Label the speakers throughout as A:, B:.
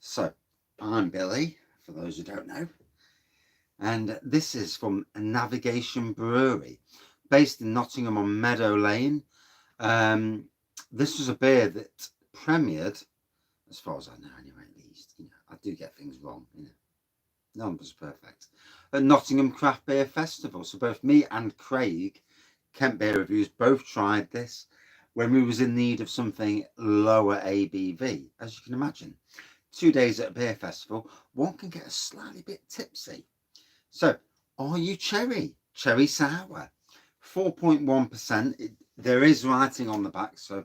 A: So, I'm Billy, for those who don't know, and this is from Navigation Brewery, based in Nottingham on Meadow Lane. Um, this was a beer that premiered, as far as I know, anyway. At least, I do get things wrong. None of us perfect. At Nottingham Craft Beer Festival. So both me and Craig, Kent Beer Reviews, both tried this when we was in need of something lower ABV, as you can imagine. 2 days at a beer festival, one can get a slightly bit tipsy. So, are you cherry? Cherry sour. 4.1%. There is writing on the back, so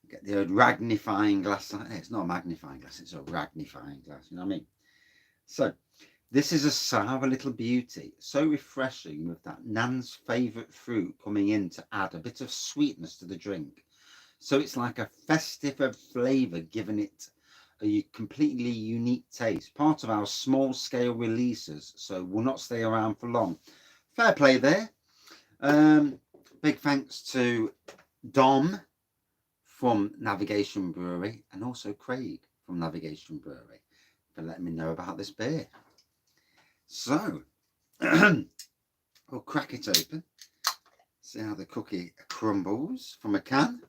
A: get the old magnifying glass. It's not a magnifying glass, it's a magnifying glass, you know what I mean? So, this is a sour little beauty. So refreshing with that Nan's favourite fruit coming in to add a bit of sweetness to the drink. So it's like a festive flavour giving it a completely unique taste. Part of our small scale releases, so will not stay around for long. Fair play there. Big thanks to Dom from Navigation Brewery and also Craig from Navigation Brewery for letting me know about this beer. So, we'll crack it open, see how the cookie crumbles from a can.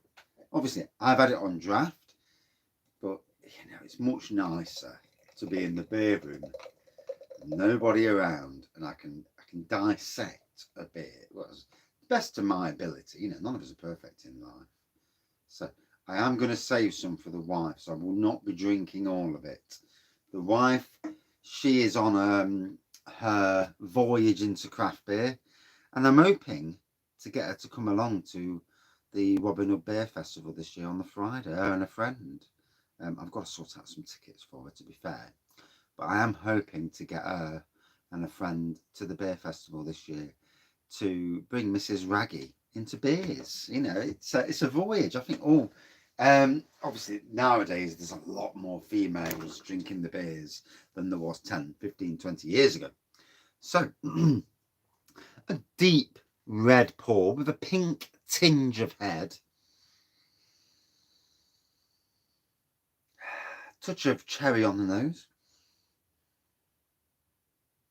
A: Obviously, I've had it on draft, but it's much nicer to be in the beer room, nobody around, and I can dissect a beer. Well, best to my ability. None of us are perfect in life, so I am going to save some for the wife. So I will not be drinking all of it. The wife, she is on her voyage into craft beer, and I'm hoping to get her to come along to the Robin Hood Beer Festival this year on the Friday, her and a friend. I've got to sort out some tickets for her, to be fair, but I am hoping to get her and a friend to the beer festival this year to bring Mrs. Wraggy into beers. It's a voyage. I think obviously nowadays there's a lot more females drinking the beers than there was 10, 15, 20 years ago. So a deep red pour with a pink tinge of head. Touch of cherry on the nose.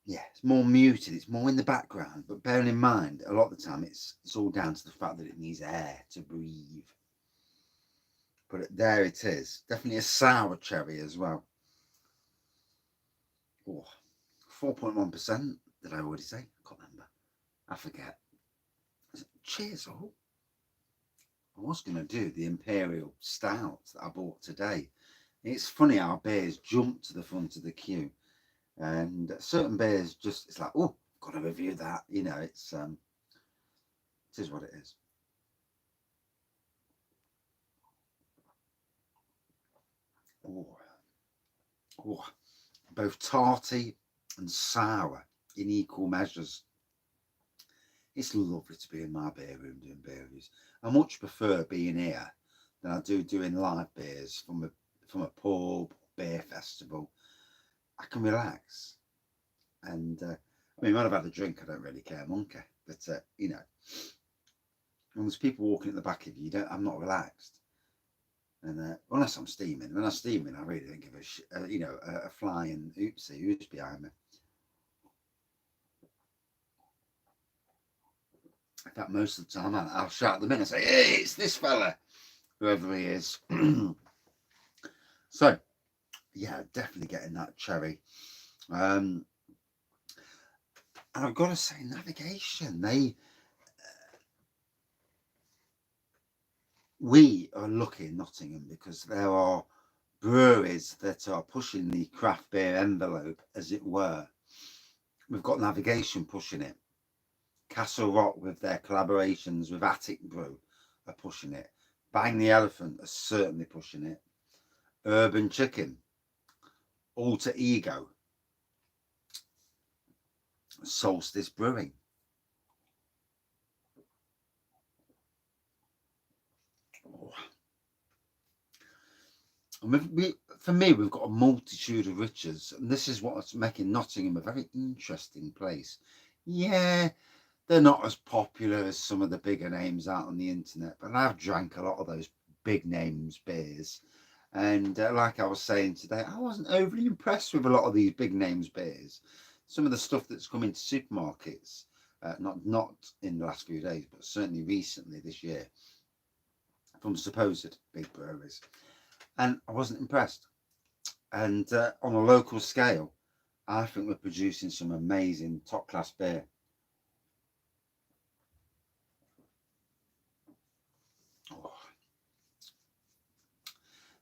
A: Yeah, it's more muted, it's more in the background, but bearing in mind, a lot of the time it's all down to the fact that it needs air to breathe. But there it is. Definitely a sour cherry as well. Oh, 4.1%. Did I already say? I can't remember. I forget. Cheers, all. I was going to do the Imperial Stout that I bought today. It's funny how beers jump to the front of the queue. And certain beers just, it's like, oh, got to review that. It is what it is. Oh, both tarty and sour in equal measures. It's lovely to be in my beer room doing beer reviews. I much prefer being here than I do doing live beers from a pub, beer festival. I can relax. And when I've had a drink, I don't really care, monkey. But when there's people walking at the back of you, I'm not relaxed. And unless I'm steaming, when I'm steaming, I really don't give a flying oopsie who's behind me. In fact, most of the time, I'll shout at them in and say, "Hey, it's this fella," whoever he is. So, yeah, definitely getting that cherry. And I've got to say, Navigation, we are lucky in Nottingham because there are breweries that are pushing the craft beer envelope, as it were. We've got Navigation pushing it. Castle Rock, with their collaborations with Attic Brew, are pushing it. Bang the Elephant are certainly pushing it. Urban Chicken, Alter Ego, Solstice Brewing. Oh. For me, we've got a multitude of riches, and this is what's making Nottingham a very interesting place. Yeah, they're not as popular as some of the bigger names out on the internet, but I've drank a lot of those big names beers, And like I was saying today, I wasn't overly impressed with a lot of these big names beers. Some of the stuff that's come into supermarkets, not in the last few days, but certainly recently this year, from supposed big breweries, and I wasn't impressed. And on a local scale, I think we're producing some amazing top class beer. Oh,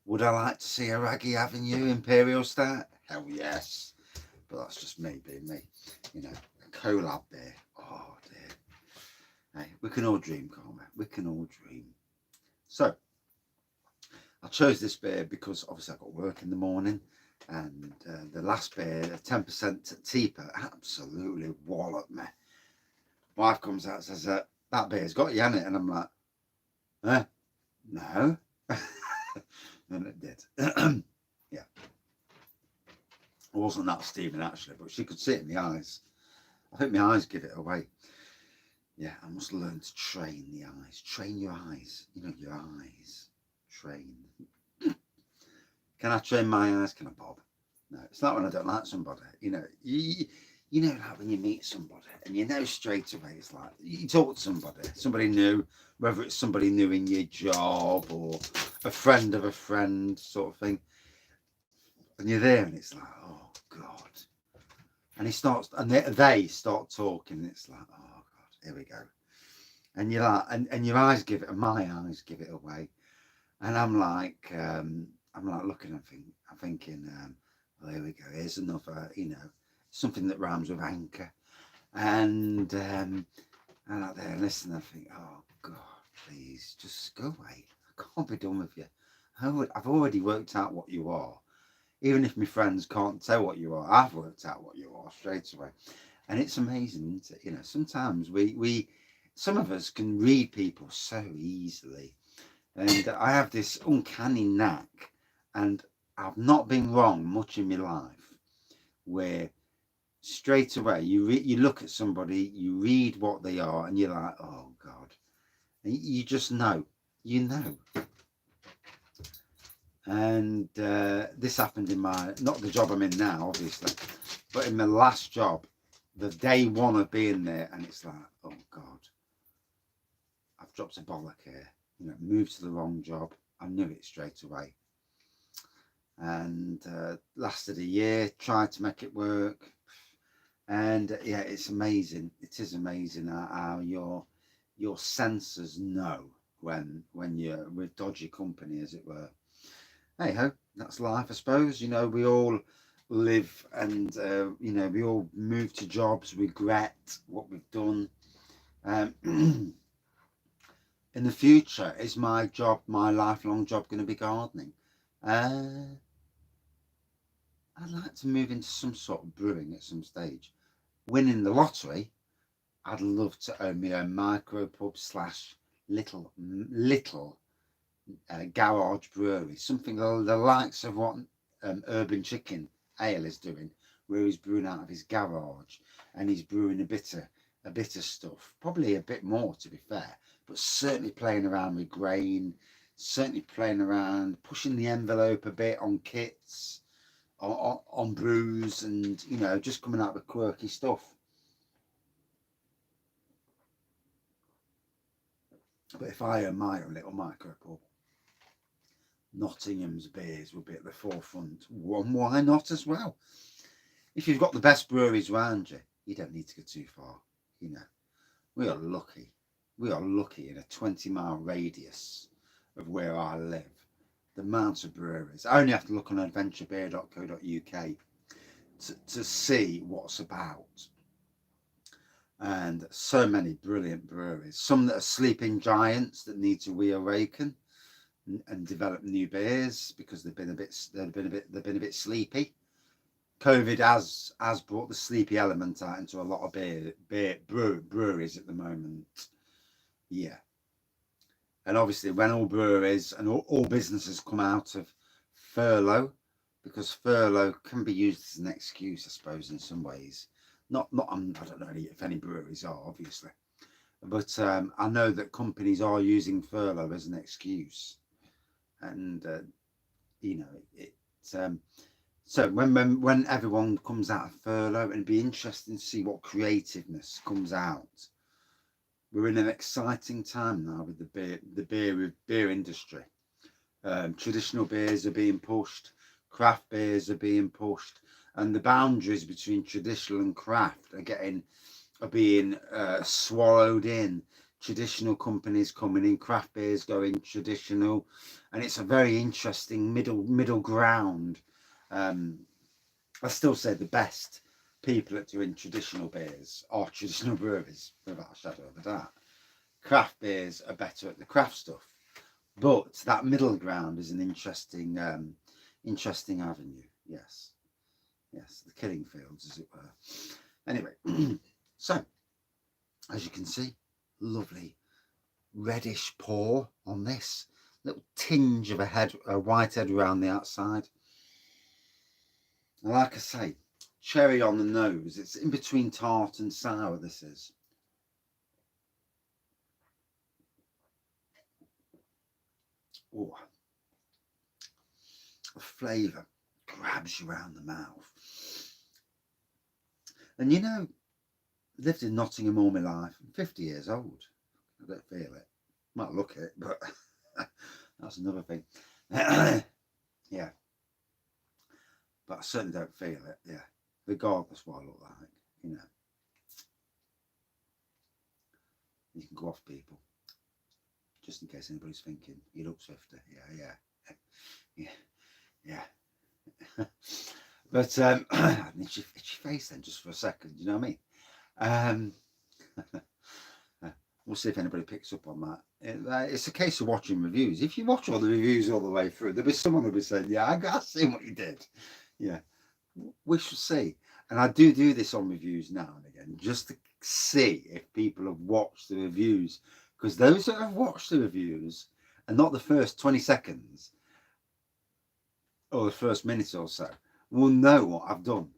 A: would I like to see a Wraggy Avenue Imperial Stout? Hell yes. But that's just me being me. You know, a collab beer. Oh dear. Hey, we can all dream, can't we? We can all dream. So, I chose this beer because obviously I've got work in the morning, and the last beer, 10% Teeper, absolutely walloped me. Wife comes out and says, that beer's got you in it, and I'm like, no. And it did. Yeah. It wasn't that steaming actually, but she could see it in the eyes. I think my eyes give it away. Yeah, I must learn to train the eyes. Train your eyes. You know, your eyes. Train. Can I train my eyes? Can I, Bob? No, it's not when I don't like somebody. You know, you know, like when you meet somebody and you know straight away, it's like you talk to somebody new, whether it's somebody new in your job or a friend of a friend sort of thing. And you're there and it's like, oh God. And he starts, and they start talking and it's like, oh God, here we go. And you're like, and your eyes give it, and my eyes give it away. And I'm like looking and thinking, well, here we go. Here's another, you know, something that rhymes with anchor. And I'm out there and listen. I think, oh God, please just go away. I can't be done with you. I've already worked out what you are. Even if my friends can't tell what you are, I've worked out what you are straight away. And it's amazing, isn't it? You know, sometimes we some of us can read people so easily. And I have this uncanny knack, and I've not been wrong much in my life, where straight away you look at somebody, you read what they are, and you're like, oh God, and you just know, you know. And this happened in not the job I'm in now, obviously, but in my last job, the day one of being there, and it's like, oh God, I've dropped a bollock here. You know, moved to the wrong job. I knew it straight away. And lasted a year, tried to make it work. And yeah, it's amazing. It is amazing how your senses know when you're with dodgy company, as it were. Hey ho, that's life, I suppose. You know, we all live and you know, we all move to jobs, regret what we've done. In the future, is my job, my lifelong job, going to be gardening? I'd like to move into some sort of brewing at some stage. Winning the lottery, I'd love to own my own micro pub slash little garage brewery, something the likes of what Urban Chicken Ale is doing, where he's brewing out of his garage and he's brewing a bit of stuff, probably a bit more to be fair, but certainly playing around with grain, certainly playing around, pushing the envelope a bit on kits, on brews, and you know, just coming out with quirky stuff. But if I own my own little micro pub, Nottingham's beers will be at the forefront. Why not as well? If you've got the best breweries around you, you don't need to go too far. You know, we are lucky. We are lucky in a 20-mile radius of where I live. The amount of breweries. I only have to look on adventurebeer.co.uk to see what's about. And so many brilliant breweries. Some that are sleeping giants that need to reawaken and develop new beers because they've been a bit sleepy. COVID has brought the sleepy element out into a lot of breweries at the moment. Yeah. And obviously when all breweries and all businesses come out of furlough, because furlough can be used as an excuse, I suppose, in some ways. Not I don't know if any breweries are, obviously. But I know that companies are using furlough as an excuse. And you know, so when everyone comes out of furlough, it'd be interesting to see what creativeness comes out. We're in an exciting time now with the beer industry. Traditional beers are being pushed, craft beers are being pushed, and the boundaries between traditional and craft are being swallowed in. Traditional companies coming in, craft beers going traditional, and it's a very interesting middle ground. I still say the best people at doing traditional beers are traditional breweries, without a shadow of a doubt. Craft beers are better at the craft stuff, but that middle ground is an interesting avenue. Yes, yes, the killing fields, as it were. Anyway, so as you can see, lovely reddish pour on this, little tinge of a white head around the outside. And like I say, cherry on the nose. It's in between tart and sour. This is. Oh, the flavour grabs you around the mouth. And you know, lived in Nottingham all my life. I'm 50 years old. I don't feel it. Might look it, but that's another thing. Yeah, but I certainly don't feel it. Yeah, regardless what I look like, you know. You can go off, people, just in case anybody's thinking he looks 50. Yeah. But itchy face then, just for a second. You know what I mean? We'll see if anybody picks up on that. It's a case of watching reviews. If you watch all the reviews all the way through, there'll be someone who'll be saying, "Yeah, I've seen what you did." Yeah, we shall see. And I do this on reviews now and again, just to see if people have watched the reviews. Because those that have watched the reviews, and not the first 20 seconds or the first minute or so, will know what I've done.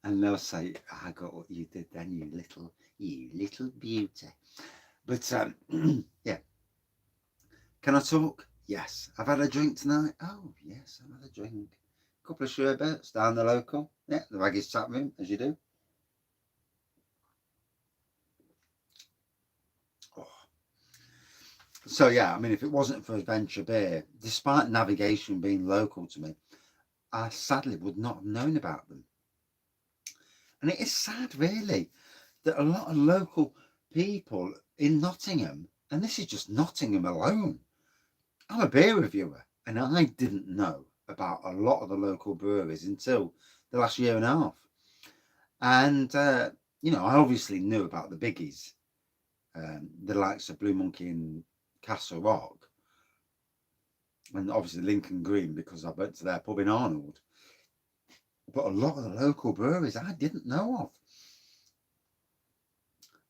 A: And they'll say, "I got what you did then, you little beauty." But yeah. Can I talk? Yes. I've had a drink tonight. Oh, yes, I've had a drink. A couple of sherbets down the local. Yeah, the Wraggys tap room, as you do. Oh. So yeah, I mean, if it wasn't for Adventure Beer, despite Navigation being local to me, I sadly would not have known about them. And it is sad, really, that a lot of local people in Nottingham, and this is just Nottingham alone. I'm a beer reviewer, and I didn't know about a lot of the local breweries until the last year and a half. And, you know, I obviously knew about the biggies, the likes of Blue Monkey and Castle Rock, and obviously Lincoln Green, because I went to their pub in Arnold. But a lot of the local breweries I didn't know of.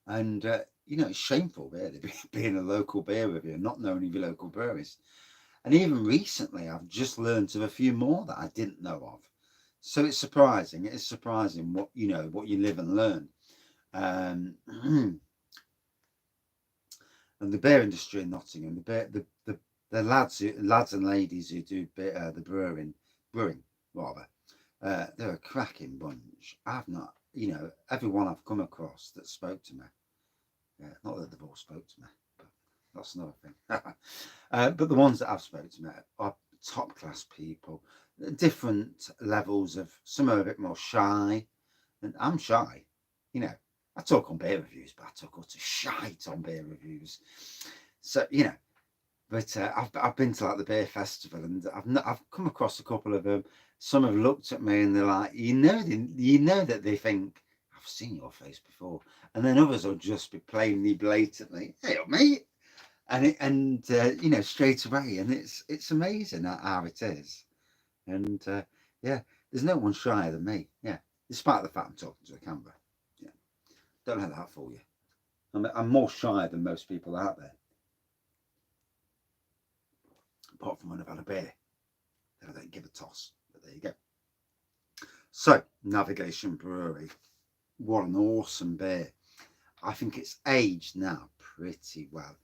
A: And, you know, it's shameful, really, being a local beer reviewer, not knowing of your local breweries. And even recently, I've just learned of a few more that I didn't know of. So it's surprising. It is surprising what you live and learn. And the beer industry in Nottingham, the lads and ladies who do the brewing rather, they're a cracking bunch. I've not, everyone I've come across that spoke to me. Not that they've all spoke to me, but that's another thing. But the ones that I've spoken to me are top class people, different levels of. Some are a bit more shy, and I'm shy. You know, I talk on beer reviews, but I talk utter shite on beer reviews. So but I've been to like the beer festival, and I've come across a couple of them. Some have looked at me and they're like, you know that they think I've seen your face before, and then others will just be plainly, blatantly, "Hey, mate," and straight away, and it's amazing how it is, and yeah, there's no one shyer than me. Yeah, despite the fact I'm talking to a camera. Yeah, don't let that fool you. I'm more shy than most people out there. Apart from when I've had a beer, then I don't give a toss. But there you go. So, Navigation Brewery. What an awesome beer. I think it's aged now pretty well.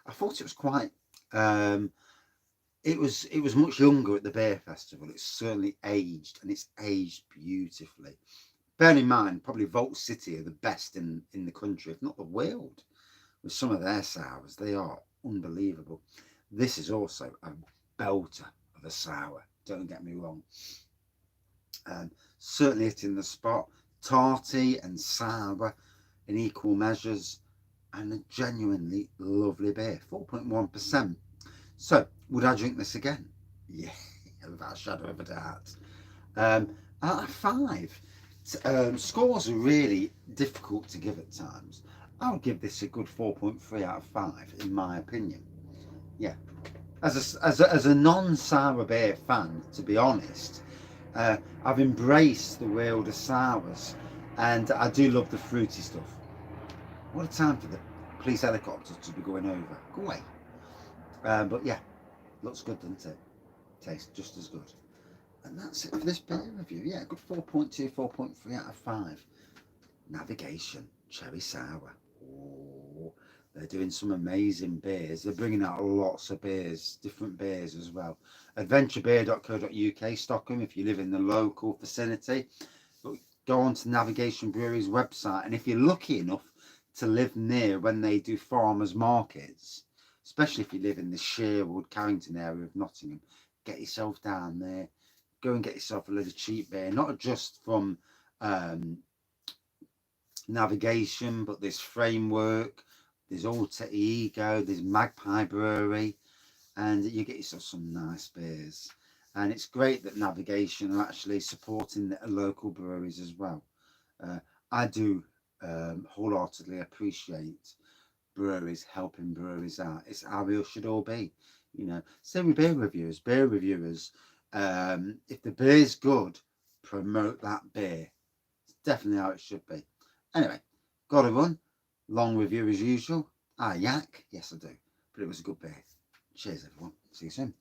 A: I thought it was quite it was much younger at the beer festival. It's certainly aged, and it's aged beautifully. Bear in mind, probably Vault City are the best in the country, if not the world, with some of their sours. They are unbelievable. This is also a belter of a sour, don't get me wrong. Certainly hitting the spot, tarty and sour in equal measures, and a genuinely lovely beer, 4.1%. So, would I drink this again? Yeah, without a shadow of a doubt. Out of 5. Scores are really difficult to give at times. I would give this a good 4.3 out of 5, in my opinion. Yeah. As a non-sour beer fan, to be honest, I've embraced the world of sours, and I do love the fruity stuff. What a time for the police helicopter to be going over. Go away. But yeah, looks good, doesn't it? Tastes just as good. And that's it for this beer review. Yeah, good 4.2, 4.3 out of 5. Navigation Cherry Sour. Oh, they're doing some amazing beers. They're bringing out lots of beers, different beers as well. Adventurebeer.co.uk, Stockholm, if you live in the local vicinity. But go on to Navigation Brewery's website, and if you're lucky enough to live near when they do farmers markets, especially if you live in the Sherwood, Carrington area of Nottingham, get yourself down there. Go and get yourself a little cheap beer, not just from Navigation, but there's Framework, there's Alter Ego, there's Magpie Brewery, and you get yourself some nice beers. And it's great that Navigation are actually supporting the local breweries as well. I do wholeheartedly appreciate breweries helping breweries out. It's how we should all be, you know. Same with beer reviewers. Beer reviewers, if the beer's good, promote that beer. It's definitely how it should be. Anyway, got to run. Long review as usual. I yak. Yes, I do. But it was a good beer. Cheers, everyone. See you soon.